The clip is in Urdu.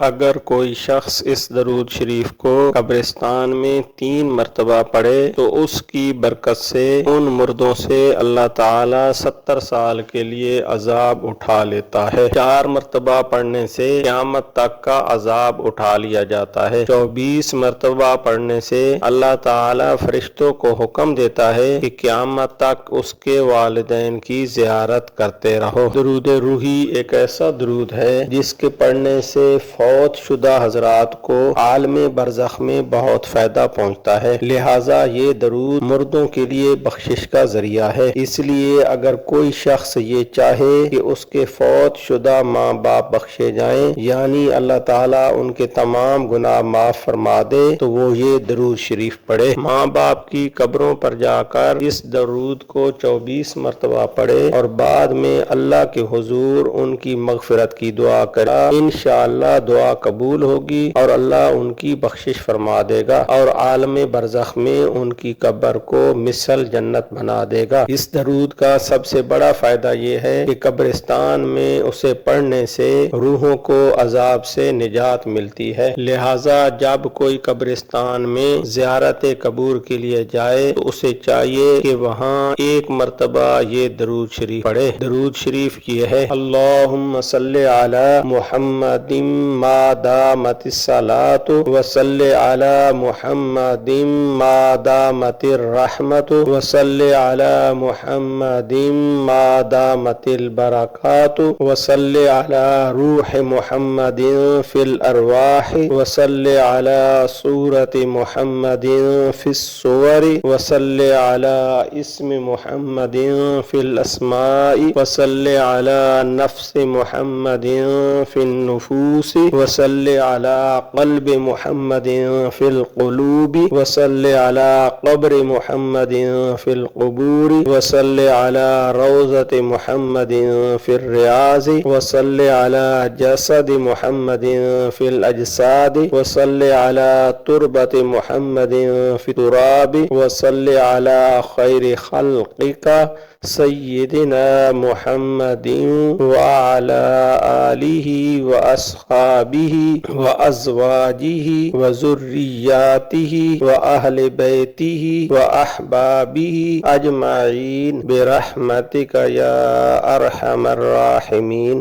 اگر کوئی شخص اس درود شریف کو قبرستان میں 3 مرتبہ پڑھے تو اس کی برکت سے ان مردوں سے اللہ تعالی 70 سال کے لیے عذاب اٹھا لیتا ہے۔ 4 مرتبہ پڑھنے سے قیامت تک کا عذاب اٹھا لیا جاتا ہے۔ 24 مرتبہ پڑھنے سے اللہ تعالی فرشتوں کو حکم دیتا ہے کہ قیامت تک اس کے والدین کی زیارت کرتے رہو۔ درود روحی ایک ایسا درود ہے جس کے پڑھنے سے فوت شدہ حضرات کو عالم برزخ میں بہت فائدہ پہنچتا ہے، لہٰذا یہ درود مردوں کے لیے بخشش کا ذریعہ ہے۔ اس لیے اگر کوئی شخص یہ چاہے کہ اس کے فوت شدہ ماں باپ بخشے جائیں، یعنی اللہ تعالیٰ ان کے تمام گناہ معاف فرما دے، تو وہ یہ درود شریف پڑھے۔ ماں باپ کی قبروں پر جا کر اس درود کو 24 مرتبہ پڑھے اور بعد میں اللہ کے حضور ان کی مغفرت کی دعا کرے، انشاءاللہ دعا قبول ہوگی اور اللہ ان کی بخشش فرما دے گا اور عالم برزخ میں ان کی قبر کو مثل جنت بنا دے گا۔ اس درود کا سب سے بڑا فائدہ یہ ہے کہ قبرستان میں اسے پڑھنے سے روحوں کو عذاب سے نجات ملتی ہے، لہٰذا جب کوئی قبرستان میں زیارت قبور کے لیے جائے تو اسے چاہیے کہ وہاں 1 مرتبہ یہ درود شریف پڑھے۔ درود شریف یہ ہے: اللہم صلی علی محمد ما دامت الصلاۃ وصلی علی محمد ما دامت الرحمت وصلی علی محمد ما دامت البرکات وصلی علی روح محمد فی الارواح وصلی علی صورت محمد فی الصور وصلی علی اسم محمد فی الاسماء وصلی علی نفس محمد فی النفوس وصلی علی قلب محمد فی القلوب وصلی علی قبر محمد فی القبور وصلی علی روضۃ محمد فی الریاض وصلی علی جسد محمد فی الاجساد وصلی علی تربۃ محمد فی التراب وصلی علی خیر خلقک سیدنا محمد وعلى آلہ واصحابہ وازواجہ وذریاتہ واہل بیتہ واحبابہ اجمعین برحمتک یا ارحم الراحمین۔